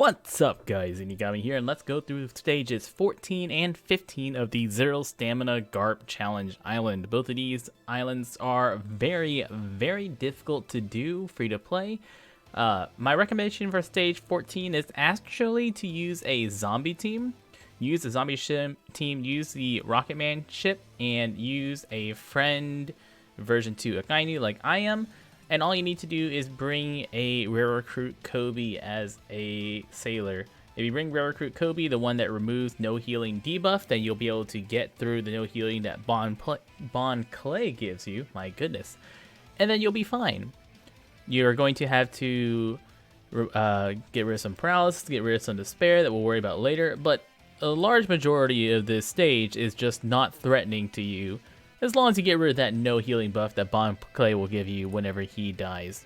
What's up, guys? Zeenigami here, and let's go through stages 14 and 15 of the Zero Stamina Garp Challenge Island. Both of these islands are very, very difficult to do, free to play. My recommendation for stage 14 is actually to use a zombie team. Use the zombie team, use the Rocket Man ship, and use a friend version 2 Akainu like I am. And all you need to do is bring a Rare Recruit Coby as a sailor. If you bring Rare Recruit Coby, the one that removes no healing debuff, then you'll be able to get through the no healing that Bon Clay gives you. My goodness. And then you'll be fine. You're going to have to get rid of some paralysis, get rid of some despair that we'll worry about later. But a large majority of this stage is just not threatening to you, as long as you get rid of that no healing buff that Bon Clay will give you whenever he dies.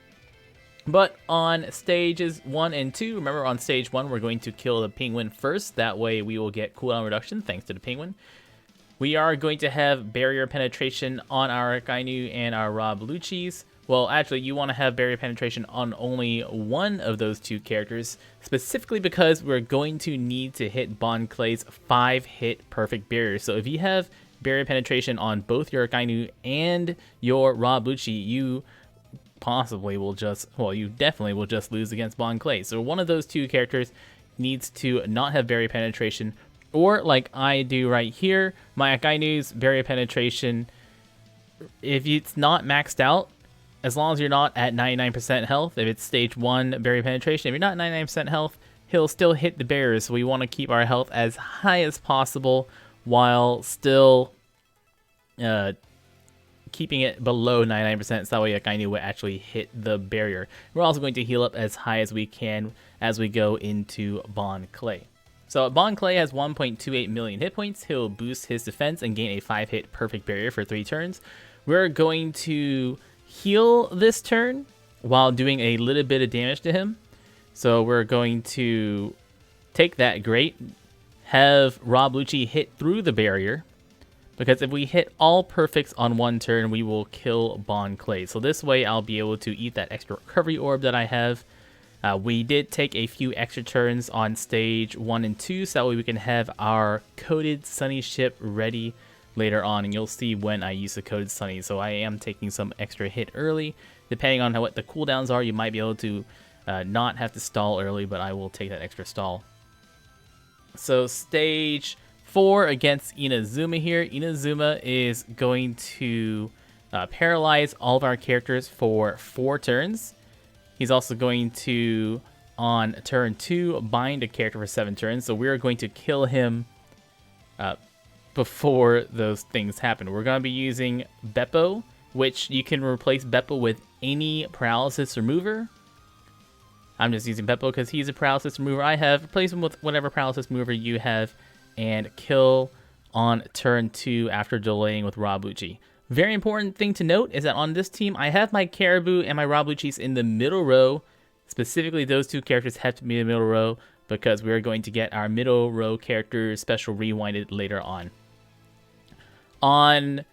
But on stages 1 and 2, remember on stage 1 we're going to kill the penguin first. That way we will get cooldown reduction thanks to the penguin. We are going to have barrier penetration on our Akainu and our Rob Lucci's. Well, actually, you want to have barrier penetration on only one of those two characters, specifically because we're going to need to hit Bon Clay's 5-hit perfect barrier. So if you have barrier penetration on both your Akainu and your Rob Lucci, you possibly will just, well, you definitely will just lose against Bon Clay. So one of those two characters needs to not have barrier penetration, or like I do right here, my Akainu's barrier penetration, if it's not maxed out, as long as you're not at 99% health, if it's stage 1 barrier penetration, if you're not 99% health, he'll still hit the barriers. So we want to keep our health as high as possible while still keeping it below 99%, so that way Akainu will actually hit the barrier. We're also going to heal up as high as we can as we go into Bon Clay. So Bon Clay has 1.28 million hit points. He'll boost his defense and gain a 5-hit perfect barrier for 3 turns. We're going to heal this turn while doing a little bit of damage to him. So we're going to take that great, have Rob Lucci hit through the barrier, because if we hit all perfects on one turn, we will kill Bon Clay. So this way I'll be able to eat that extra recovery orb that I have. We did take a few extra turns on stage 1 and 2, so that way we can have our coated Sunny ship ready later on, and you'll see when I use the coated Sunny. So I am taking some extra hit early. Depending on what the cooldowns are, you might be able to not have to stall early, but I will take that extra stall. So stage 4 against Inazuma here. Inazuma is going to paralyze all of our characters for 4 turns. He's also going to, on turn 2, bind a character for 7 turns. So we're going to kill him before those things happen. We're going to be using Beppo, which you can replace Beppo with any paralysis remover. I'm just using Beppo because he's a paralysis remover I have. Replace him with whatever paralysis remover you have, and kill on turn 2 after delaying with Rob Lucci. Very important thing to note is that on this team, I have my Caribou and my Rob Lucci's in the middle row. Specifically, those two characters have to be in the middle row because we're going to get our middle row character special rewinded later on. On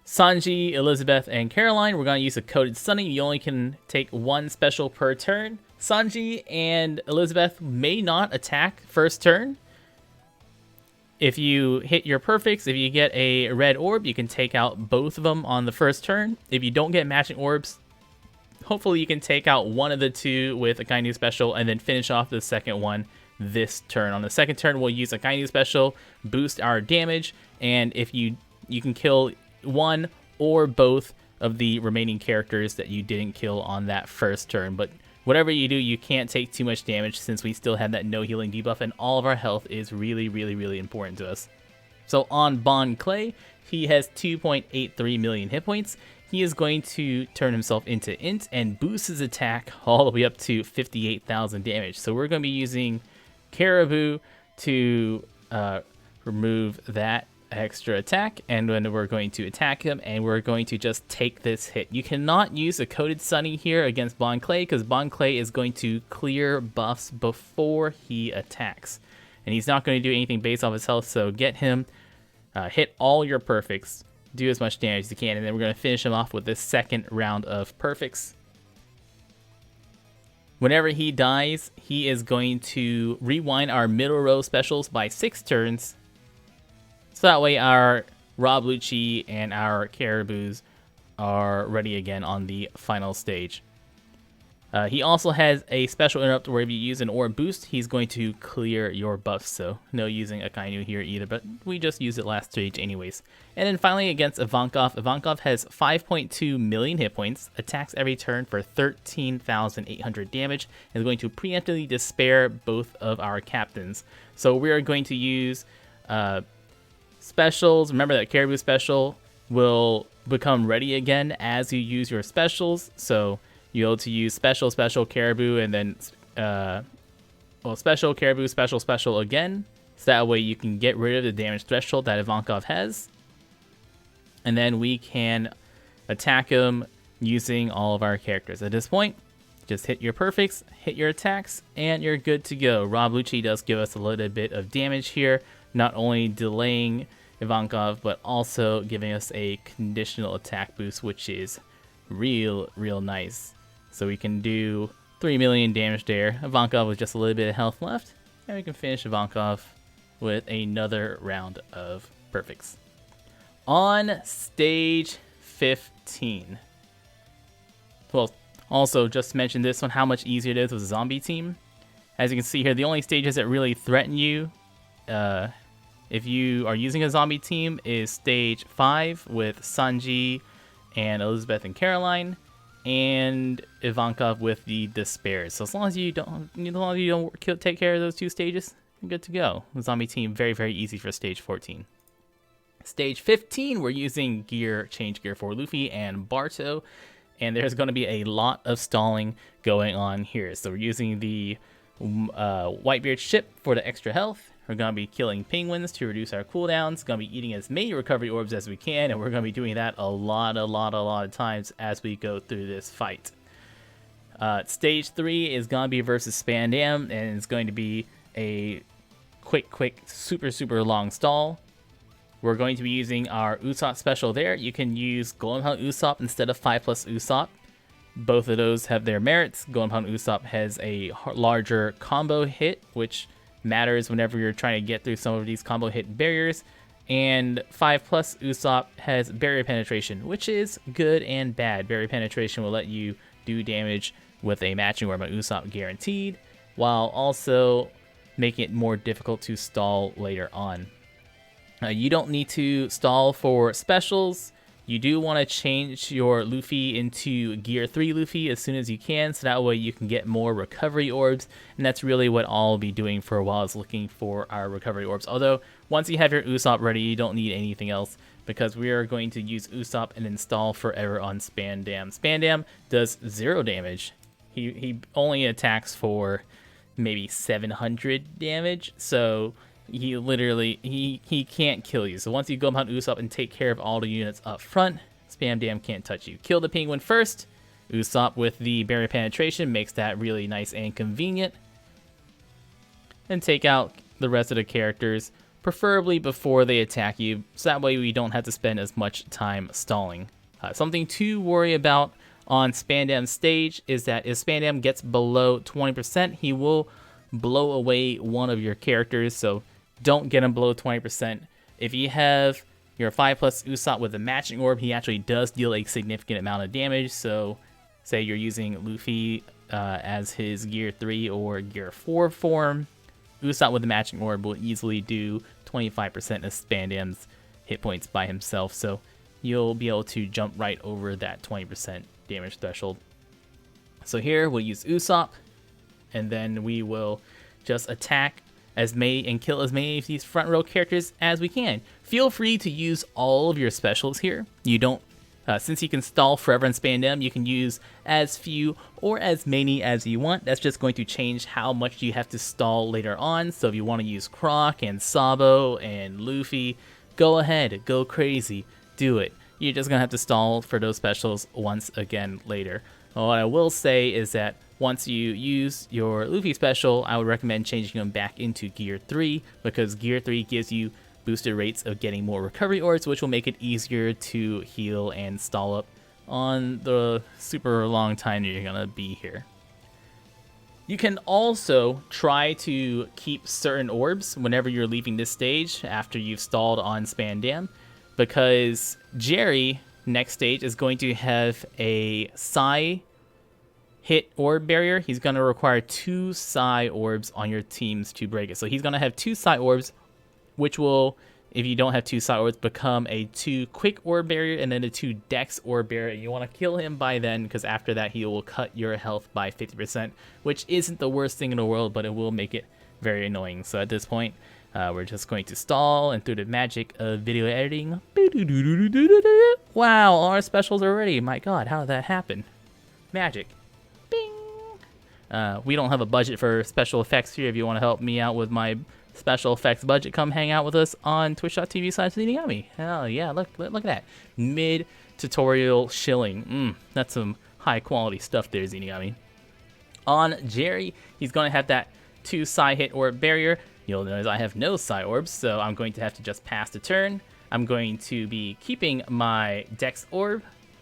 Sanji, Elizabeth, and Caroline, we're going to use a Coated Sunny. You only can take 1 special per turn. Sanji and Elizabeth may not attack first turn. If you hit your perfects, if you get a red orb, you can take out both of them on the first turn. If you don't get matching orbs, hopefully you can take out one of the 2 with Akainu special and then finish off the second one this turn. On the second turn, we'll use Akainu special, boost our damage, and if you can kill one or both of the remaining characters that you didn't kill on that first turn. But whatever you do, you can't take too much damage since we still have that no healing debuff, and all of our health is really, really, really important to us. So on Bon Clay, he has 2.83 million hit points. He is going to turn himself into Int and boost his attack all the way up to 58,000 damage. So we're going to be using Caribou to remove that extra attack, and then we're going to attack him, and we're going to just take this hit. You cannot use a Coated Sunny here against Bon Clay because Bon Clay is going to clear buffs before he attacks, and he's not going to do anything based off his health. So get him, hit all your perfects, do as much damage as you can, and then we're going to finish him off with this second round of perfects. Whenever he dies, he is going to rewind our middle row specials by 6 turns. So that way our Rob Lucci and our Caribous are ready again on the final stage. He also has a special interrupt where if you use an orb boost, he's going to clear your buffs. So no using Akainu here either, but we just used it last stage anyways. And then finally against Ivankov. Ivankov has 5.2 million hit points, attacks every turn for 13,800 damage, and is going to preemptively despair both of our captains. So we are going to use specials. Remember that Caribou special will become ready again as you use your specials. So you'll be able to use special, Caribou, and then, special, Caribou, special again. So that way you can get rid of the damage threshold that Ivankov has. And then we can attack him using all of our characters. At this point, just hit your perfects, hit your attacks, and you're good to go. Rob Lucci does give us a little bit of damage here, not only delaying Ivankov, but also giving us a conditional attack boost, which is real nice. So we can do 3 million damage there. Ivankov with just a little bit of health left. And we can finish Ivankov with another round of perfects. On stage 15. Well, also just to mention this one, how much easier it is with a zombie team. As you can see here, the only stages that really threaten you, if you are using a zombie team, is stage 5 with Sanji and Elizabeth and Caroline, and Ivankov with the Despair. So as long as you don't take care of those 2 stages, you're good to go. The zombie team, very easy for stage 14. Stage 15, we're using change gear for Luffy and Barto, and there's going to be a lot of stalling going on here. So we're using the Whitebeard ship for the extra health. We're going to be killing penguins to reduce our cooldowns. Going to be eating as many recovery orbs as we can, and we're going to be doing that a lot of times as we go through this fight. Stage 3 is going to be versus Spandam, and it's going to be a quick, super long stall. We're going to be using our Usopp special there. You can use Golden Pound Usopp instead of 5+ Usopp. Both of those have their merits. Golden Pound Usopp has a larger combo hit, which matters whenever you're trying to get through some of these combo hit barriers, and 5+ Usopp has barrier penetration, which is good and bad. Barrier penetration will let you do damage with a matching orb on Usopp guaranteed, while also making it more difficult to stall later on. You don't need to stall for specials. You do want to change your Luffy into Gear 3 Luffy as soon as you can, so that way you can get more recovery orbs, and that's really what I'll be doing for a while, is looking for our recovery orbs. Although, once you have your Usopp ready, you don't need anything else, because we are going to use Usopp and install forever on Spandam. Spandam does 0 damage. He only attacks for maybe 700 damage, so he literally, he can't kill you. So once you go behind Usopp and take care of all the units up front, Spandam can't touch you. Kill the penguin first. Usopp with the barrier penetration makes that really nice and convenient. And take out the rest of the characters, preferably before they attack you, so that way we don't have to spend as much time stalling. Something to worry about on Spandam's stage is that if Spandam gets below 20%, he will blow away one of your characters, so don't get him below 20%. If you have your 5+ Usopp with a matching orb, he actually does deal a significant amount of damage. So say you're using Luffy as his Gear 3 or Gear 4 form, Usopp with the matching orb will easily do 25% of Spandam's hit points by himself, so you'll be able to jump right over that 20% damage threshold. So here we'll use Usopp, and then we will just attack as many and kill as many of these front row characters as we can. Feel free to use all of your specials here. You don't, since you can stall forever and Spandam, you can use as few or as many as you want. That's just going to change how much you have to stall later on. So if you want to use Croc and Sabo and Luffy, go ahead, go crazy, do it. You're just gonna have to stall for those specials once again later. What I will say is that once you use your Luffy special, I would recommend changing them back into Gear 3, because Gear 3 gives you boosted rates of getting more recovery orbs, which will make it easier to heal and stall up on the super long time you're gonna be here. You can also try to keep certain orbs whenever you're leaving this stage after you've stalled on Spandam, because Jerry next stage is going to have a Psi hit orb barrier. He's going to require 2 Psi orbs on your teams to break it. So he's going to have 2 Psi orbs, which will, if you don't have 2 Psi orbs, become a 2 quick orb barrier and then a 2 dex orb barrier. You want to kill him by then, because after that he will cut your health by 50%, which isn't the worst thing in the world, but it will make it very annoying. So at this point, we're just going to stall, and through the magic of video editing, wow, all our specials are ready. My god, how did that happen? Magic. Bing. We don't have a budget for special effects here. If you want to help me out with my special effects budget, come hang out with us on twitch.tv/Zeenigami. Hell yeah, look at that. Mid-tutorial shilling. That's some high quality stuff there, Zeenigami. On Jerry, he's going to have that 2 Psi hit orb barrier. You'll notice I have no Psi orbs, so I'm going to have to just pass the turn. I'm going to be keeping my Dex orb,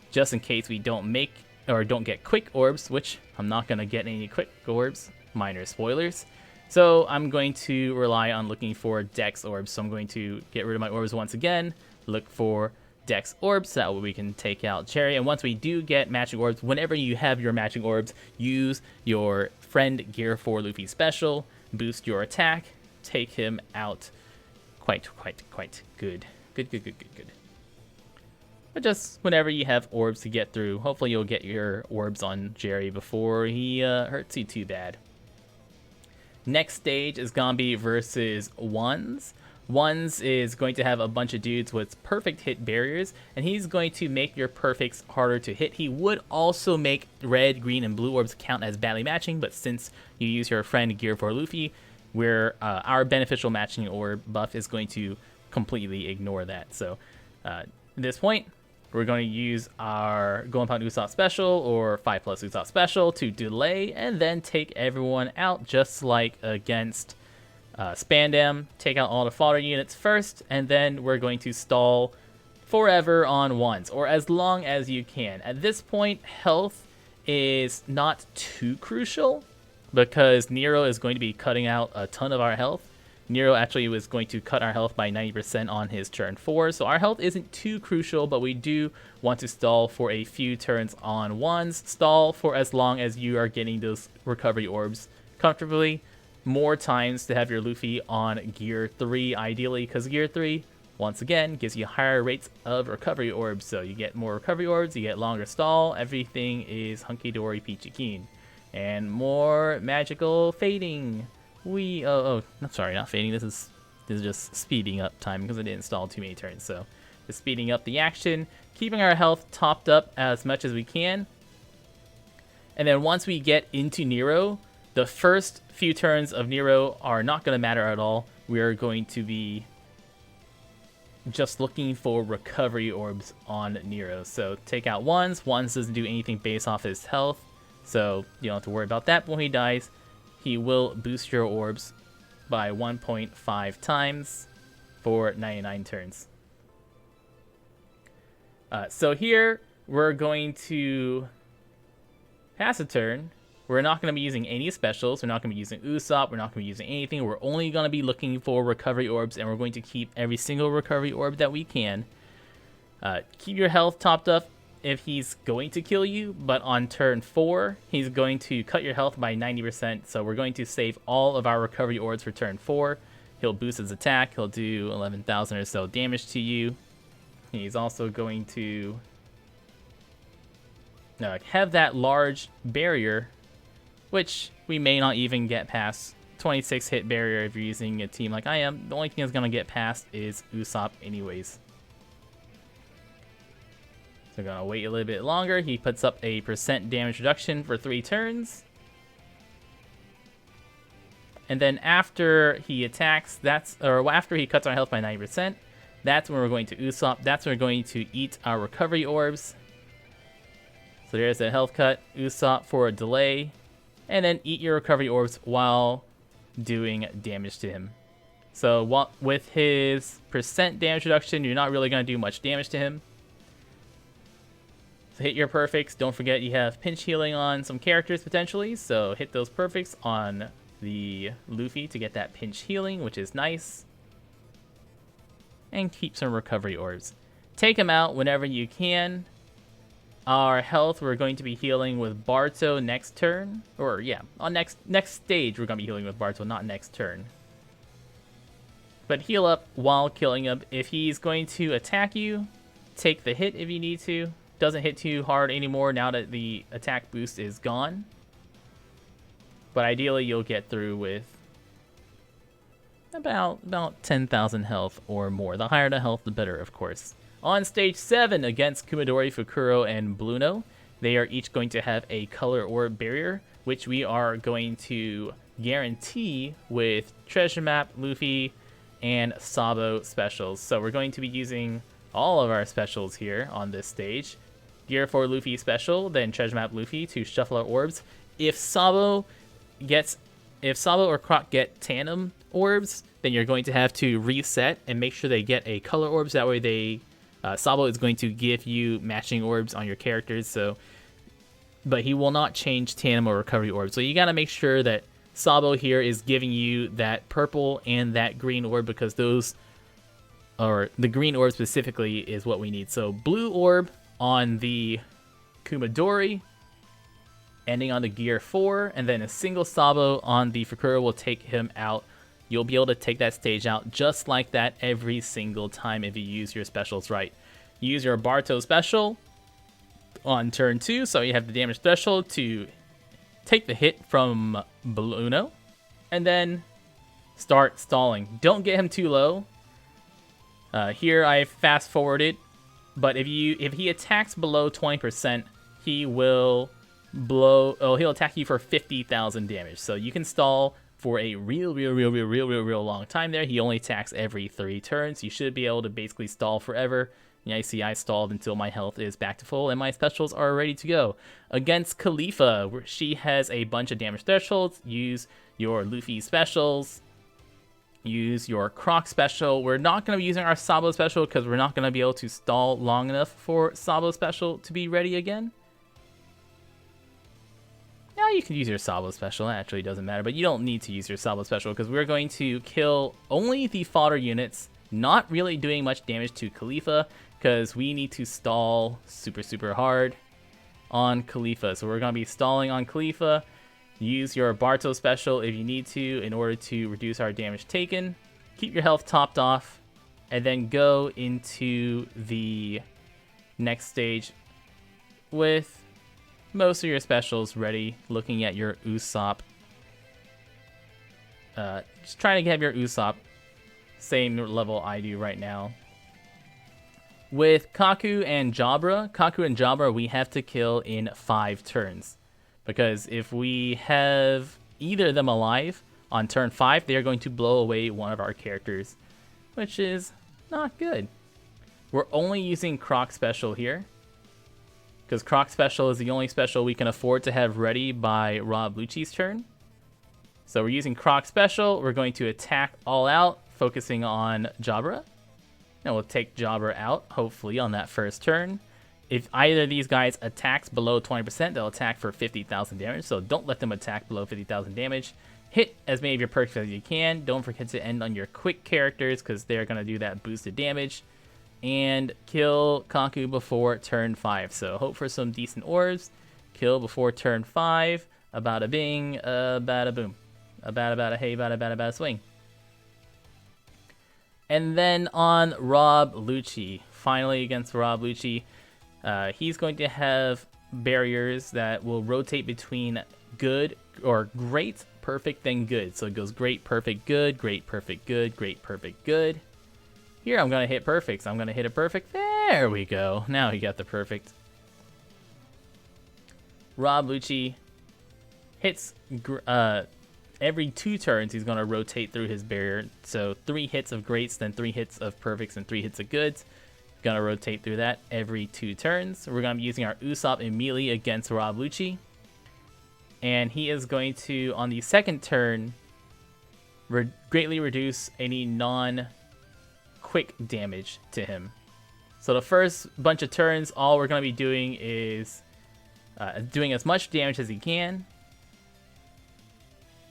just in case we don't get quick orbs, which I'm not going to get any quick orbs. Minor spoilers. So I'm going to rely on looking for Dex orbs. So I'm going to get rid of my orbs once again, look for Dex orbs, so that way we can take out Jerry. And once we do get matching orbs, whenever you have your matching orbs, use your friend Gear 4 Luffy special, boost your attack, take him out. Quite good. Good. But just whenever you have orbs to get through, hopefully you'll get your orbs on Jerry before he hurts you too bad. Next stage is gonna be versus Ones. Ones is going to have a bunch of dudes with perfect hit barriers, and he's going to make your perfects harder to hit. He would also make red, green, and blue orbs count as badly matching, but since you use your friend Gear 4 Luffy, where our beneficial matching orb buff is going to completely ignore that. So at this point, we're going to use our Goemon Usopp special or 5+ Usopp special to delay and then take everyone out, just like against Spandam. Take out all the fodder units first, and then we're going to stall forever on Ones, or as long as you can. At this point, health is not too crucial, because Nero is going to be cutting out a ton of our health. Nero actually was going to cut our health by 90% on his turn 4, so our health isn't too crucial, but we do want to stall for a few turns on Ones. Stall for as long as you are getting those recovery orbs comfortably. More times to have your Luffy on Gear 3, ideally, because Gear 3, once again, gives you higher rates of recovery orbs. So you get more recovery orbs, you get longer stall, everything is hunky-dory peachy keen. And more magical fading. I'm sorry, not fading. This is just speeding up time, because I didn't stall too many turns. So just speeding up the action, keeping our health topped up as much as we can. And then once we get into Nero, the first few turns of Nero are not going to matter at all. We are going to be just looking for recovery orbs on Nero. So take out Ones. Ones doesn't do anything based off his health, so you don't have to worry about that. But when he dies, he will boost your orbs by 1.5 times for 99 turns. So here, we're going to pass a turn. We're not going to be using any specials. We're not going to be using Usopp. We're not going to be using anything. We're only going to be looking for recovery orbs, and we're going to keep every single recovery orb that we can. Keep your health topped up if he's going to kill you, but on turn 4, he's going to cut your health by 90%, so we're going to save all of our recovery orbs for turn 4. He'll boost his attack. He'll do 11,000 or so damage to you. He's also going to have that large barrier, which we may not even get past. 26 hit barrier if you're using a team like I am. The only thing that's going to get past is Usopp anyways. So we're going to wait a little bit longer. He puts up a % damage reduction for 3 turns. And then after he attacks, after he cuts our health by 90%, that's when we're going to Usopp. That's when we're going to eat our recovery orbs. So there's a health cut, Usopp for a delay, and then eat your recovery orbs while doing damage to him. So with his % damage reduction, you're not really going to do much damage to him. So hit your perfects. Don't forget you have pinch healing on some characters potentially, so hit those perfects on the Luffy to get that pinch healing, which is nice. And keep some recovery orbs. Take him out whenever you can. Our health, we're going to be healing with Barto next turn. Or yeah, on next stage we're going to be healing with Barto, not next turn. But heal up while killing him. If he's going to attack you, take the hit if you need to. Doesn't hit too hard anymore now that the attack boost is gone. But ideally you'll get through with about 10,000 health or more. The higher the health, the better, of course. On stage 7 against Kumadori, Fukuro, and Bluno, they are each going to have a color orb barrier, which we are going to guarantee with Treasure Map, Luffy, and Sabo specials. So we're going to be using all of our specials here on this stage. Gear for Luffy special, then Treasure Map Luffy to shuffle our orbs. If Sabo or Croc get tandem orbs, then you're going to have to reset and make sure they get a color orbs. That way they Sabo is going to give you matching orbs on your characters, but he will not change tandem or recovery orbs. So you got to make sure that Sabo here is giving you that purple and that green orb, because those, or the green orb specifically, is what we need. So blue orb on the Kumadori, ending on the gear 4, and then a single Sabo on the Fukuro will take him out. You'll be able to take that stage out just like that every single time if you use your specials right. Use your Barto special on turn 2, so you have the damage threshold to take the hit from Bluno, and then start stalling. Don't get him too low. Here I fast forwarded, but if he attacks below 20%, he will he'll attack you for 50,000 damage. So you can stall for a real long time there. He only attacks every 3 turns. You should be able to basically stall forever. Yeah, you see I stalled until my health is back to full and my specials are ready to go. Against Khalifa, where she has a bunch of damage thresholds, use your Luffy specials. Use your Croc special. We're not going to be using our Sabo special because we're not going to be able to stall long enough for Sabo special to be ready again. Now you can use your Sabo special, it actually doesn't matter, but you don't need to use your Sabo special because we're going to kill only the fodder units, not really doing much damage to Khalifa because we need to stall super hard on Khalifa. So we're going to be stalling on Khalifa. Use your Barto special if you need to in order to reduce our damage taken. Keep your health topped off, and then go into the next stage with most of your specials ready, looking at your Usopp. Just trying to have your Usopp same level I do right now. With Kaku and Jabra, we have to kill in 5 turns. Because if we have either of them alive on turn 5, they are going to blow away one of our characters, which is not good. We're only using Croc special here, because Croc special is the only special we can afford to have ready by Rob Lucci's turn. So we're using Croc special. We're going to attack all out, focusing on Jabra. And we'll take Jabra out, hopefully, on that first turn. If either of these guys attacks below 20%, they'll attack for 50,000 damage. So don't let them attack below 50,000 damage. Hit as many of your perks as you can. Don't forget to end on your quick characters because they're going to do that boosted damage. And kill Kaku before turn 5. So hope for some decent orbs. Kill before turn 5. A bada bing, a bada boom. A bada hey, bada swing. And then on Rob Lucci. Finally against Rob Lucci. He's going to have barriers that will rotate between good or great, perfect, then good. So it goes great, perfect, good, great, perfect, good, great, perfect, good. Here I'm going to hit perfect. So I'm going to hit a perfect. There we go. Now he got the perfect. Rob Lucci hits every 2 turns. He's going to rotate through his barrier. So 3 hits of greats, then 3 hits of perfects, and 3 hits of goods. Gonna rotate through that every 2 turns. We're gonna be using our Usopp immediately against Rob Lucci, and he is going to, on the second turn, greatly reduce any non-quick damage to him. So the first bunch of turns, all we're going to be doing is doing as much damage as he can.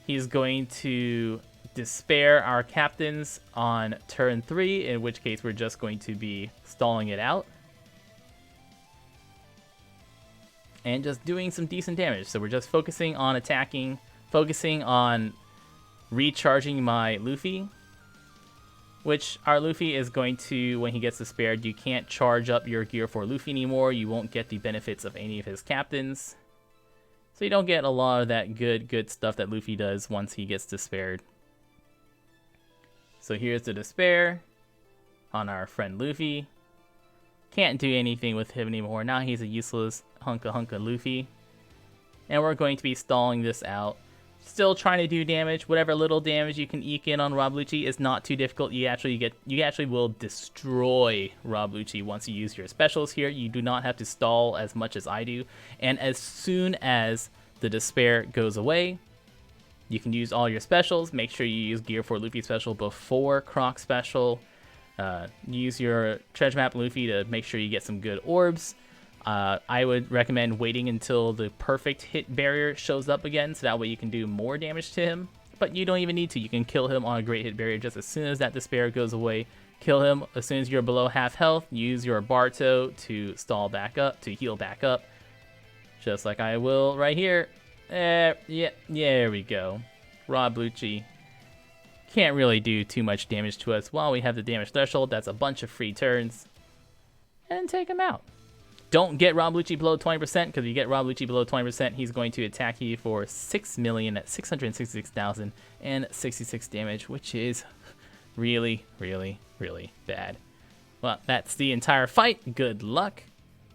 He's going to despair our captains on turn 3, in which case we're just going to be stalling it out. And just doing some decent damage. So we're just focusing on attacking, focusing on recharging my Luffy. Which our Luffy is going to, when he gets despaired, you can't charge up your Gear 4 Luffy anymore. You won't get the benefits of any of his captains. So you don't get a lot of that good stuff that Luffy does once he gets despaired. So here's the despair on our friend Luffy. Can't do anything with him anymore. Now he's a useless hunka Luffy. And we're going to be stalling this out. Still trying to do damage. Whatever little damage you can eke in on Rob Lucci is not too difficult. You actually will destroy Rob Lucci once you use your specials here. You do not have to stall as much as I do. And as soon as the despair goes away, you can use all your specials. Make sure you use Gear 4 Luffy special before Croc special. Use your treasure map Luffy to make sure you get some good orbs. I would recommend waiting until the perfect hit barrier shows up again, so that way you can do more damage to him. But you don't even need to. You can kill him on a great hit barrier just as soon as that despair goes away. Kill him as soon as you're below half health. Use your Barto to stall back up, to heal back up. Just like I will right here. Yeah, there we go. Rob Lucci can't really do too much damage to us while we have the damage threshold. That's a bunch of free turns. And take him out. Don't get Rob Lucci below 20%, because if you get Rob Lucci below 20%, he's going to attack you for 6,666,066 damage, which is really, really, really bad. Well, that's the entire fight. Good luck.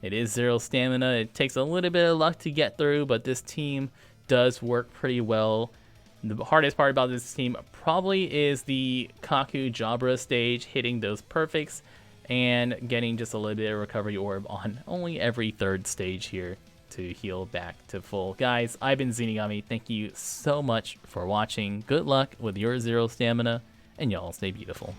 It is 0 stamina. It takes a little bit of luck to get through, but this team does work pretty well. The hardest part about this team probably is the Kaku Jabra stage, hitting those perfects, and getting just a little bit of recovery orb on only every 3rd stage here to heal back to full. Guys, I've been Zeenigami. Thank you so much for watching. Good luck with your 0 stamina, and y'all stay beautiful.